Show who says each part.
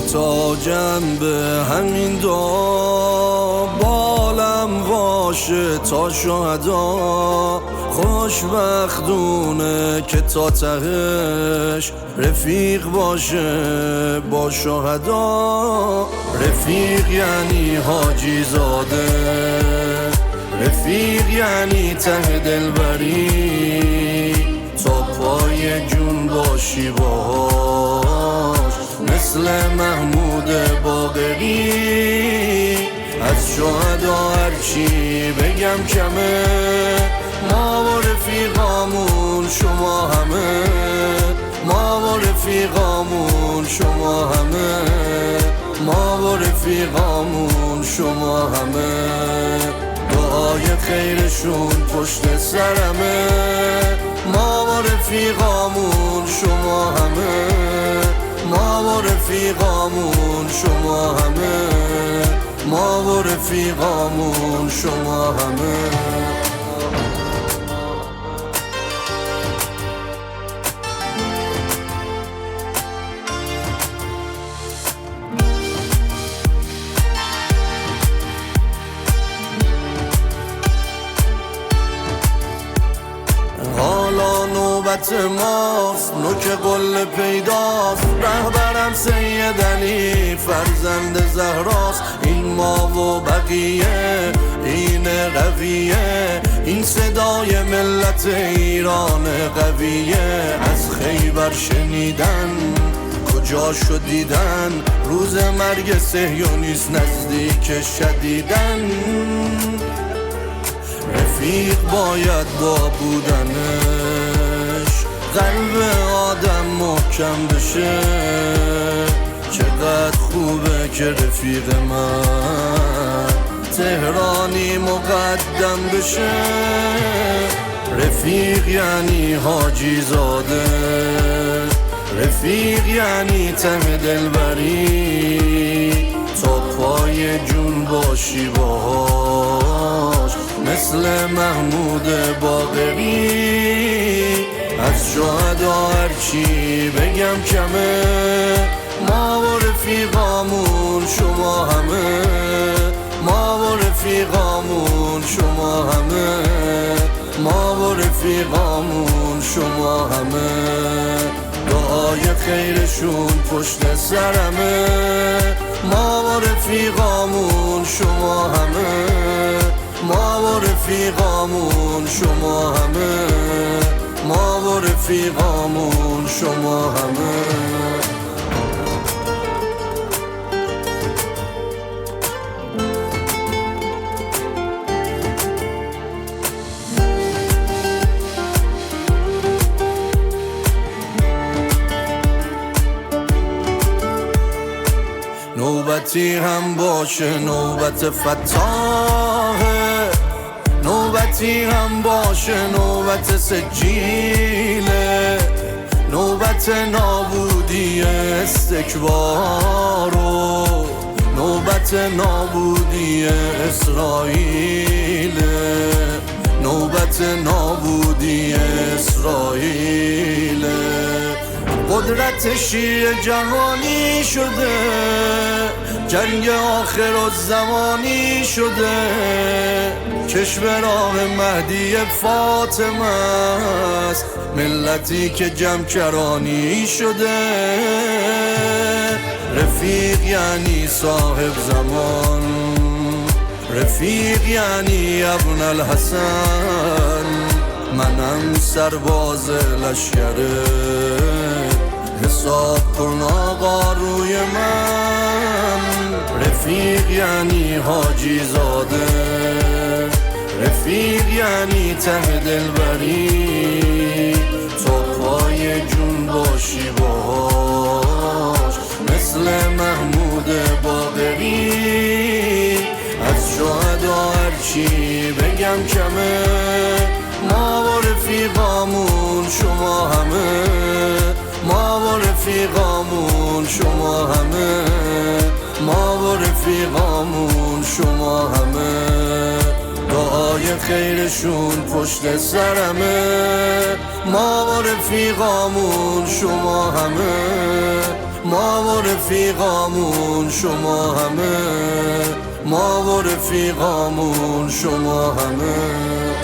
Speaker 1: محتاجم به همین دعا، بالم باشه تا شهدا. خوشبختونه که تا تهش رفیق باشه با شهدا. رفیق یعنی حاجی زاده، رفیق یعنی ته دلبری، تا پای جون باشی باهاش مثل محمود باقری. از شهدا هرچی بگم کمه، ما و رفیقامون شما همه، ما و رفیقامون شما همه، ما و رفیقامون شما همه. دعای خیرشون پشت سرمه، ما و رفیقامون شما همه، ما و رفیقامون شما همه، ما و رفیقامون شما همه. حالا نوبت ماست، نوک قله پیداست. رهبرم سید علی فرزند زهراست. این ما و بقیه این رویه، این صدای ملت ایران قویه. از خیبر شنیدن کجا شدیدن، روز مرگ صهیونیست نزدیک شدیدن. رفیق باید با بودنش قلب آدم محکم بشه. چقدر خوبه که رفیق من تهرانی مقدم بشه. رفیق یعنی حاجی زاده، رفیق یعنی ته دلبری، تا پای جون باشی باهاش مثل محمود باقری. از شهدا هرچی بگم کمه، ما و رفیقامون شما همه، ما و رفیقامون شما همه، ما و رفیقامون شما همه. دعای خیرشون پشت سرمه، ما و رفیقامون شما همه، ما و رفیقامون شما همه، ما و رفیقامون شما همه. نوبتی هم باشه نوبت فتاحه، نوبتی هم باشه نوبت سجیله، نوبت نابودی استکبارو، نوبت نابودی اسرائیل، نوبت نابودی اسرائیل. قدرت شیعه جهانی شده، جنگ آخر الزمانی شده. کشف راه مهدی فاطمه است، ملتی که جمکرانی شده. رفیق یعنی صاحب زمان، رفیق یعنی ابن الحسن. منم سرباز لشکره، حساب کن آقا روی من. رفیق یعنی حاجی زاده، رفیق یعنی ته دلبری، تا پای جون باشی باهاش مثل محمود باقری. از شهدا هرچی بگم کمه، ما و رفیقامون شما همه، ما و رفیقامون شما همه، ما و رفیقامون شما همه. دعای خیرشون پشت سرمه، ما و رفیقامون شما همه، ما و رفیقامون شما همه، ما و رفیقامون شما همه.